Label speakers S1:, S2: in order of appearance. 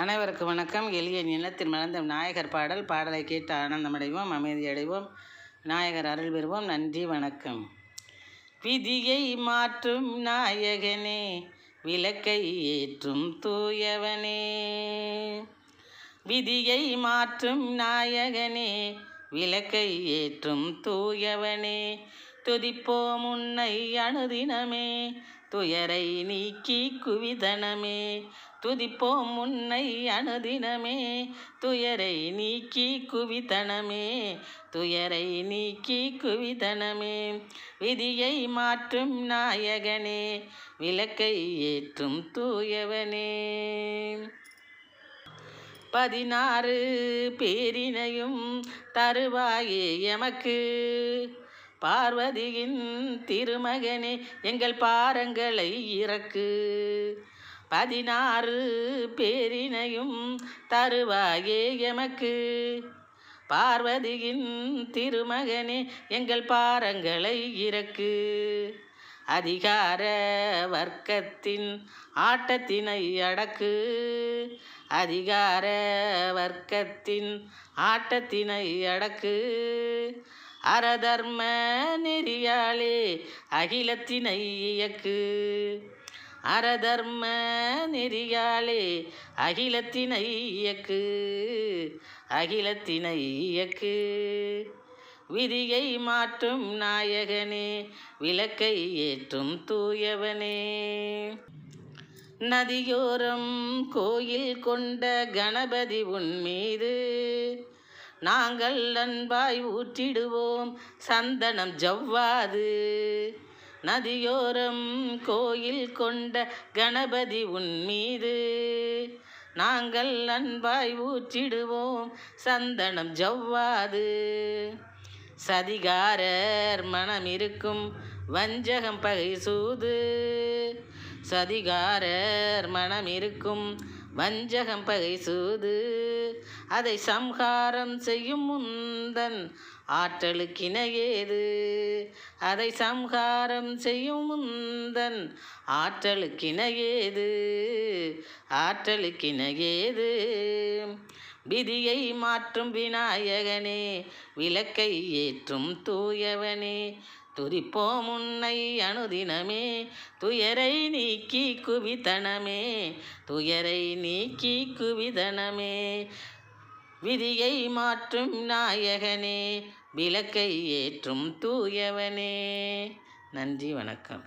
S1: அனைவருக்கும் வணக்கம். எளிய நிலத்தில் மலர்ந்த விநாயகர் பாடலை கேட்டு ஆனந்தமடைவோம், அமைதியடைவோம், விநாயகர் அருள் பெறுவோம். நன்றி, வணக்கம். விதியை மாற்றும் நாயகனே, விளக்கை ஏற்றும் தூயவனே. விதியை மாற்றும் நாயகனே, விளக்கை ஏற்றும் தூயவனே. துதிப்போம் உன்னை அனுதினமே, துயரை நீக்கி குவிதனமே. துதிப்போம் உன்னை அனுதினமே, துயரை நீக்கி குவிதனமே. துயரை நீக்கி குவிதனமே. விதியை மாற்றும் நாயகனே, விளக்கை ஏற்றும் தூயவனே. 16 பேரினையும் தருவாயே எமக்கு, பார்வதியின் திருமகனே எங்கள் பாரங்களை இறக்கு. 16 பேரினையும் தருவாயே எமக்கு, பார்வதியின் திருமகனே எங்கள் பாரங்களை இறக்கு. அதிகார வர்க்கத்தின் ஆட்டத்தினை அடக்கு, அதிகார வர்க்கத்தின் ஆட்டத்தினை அடக்கு. அரதர்ம நெறியாலே அகிலத்தினை இயக்கு, அரதர்ம நெறியாலே அகிலத்தினை இயக்கு, அகிலத்தினை இயக்கு. விதியை மாற்றும் நாயகனே, விளக்கை ஏற்றும் தூயவனே. நதியோரம் கோயில் கொண்ட கணபதி உன் மீது, நாங்கள் அன்பாய் ஊற்றிடுவோம் சந்தனம் ஜவ்வாது. நதியோரம் கோயில் கொண்ட கணபதி உன் மீது, நாங்கள் அன்பாய் ஊற்றிடுவோம் சந்தனம் ஜவ்வாது. சதிகாரர் மனம் இருக்கும் வஞ்சகம் பகை சூது, சதிகாரர் மனம் இருக்கும் வஞ்சகம் பகை சூது. அதை சம்ஹாரம் செய்யும் முந்தன் ஆற்றலுக்கிணையேது, அதை சம்ஹாரம் செய்யும் முந்தன் ஆற்றலுக்கிணையேது, ஆற்றலுக்கிணையேது. விதியை மாற்றும் விநாயகனே, விளக்கை ஏற்றும் தூயவனே. துதிப்போம் உன்னை அனுதினமே, துயரை நீக்கி குவிதனமே, துயரை நீக்கி குவிதனமே. விதியை மாற்றும் நாயகனே, விளக்கை ஏற்றும் தூயவனே. நன்றி, வணக்கம்.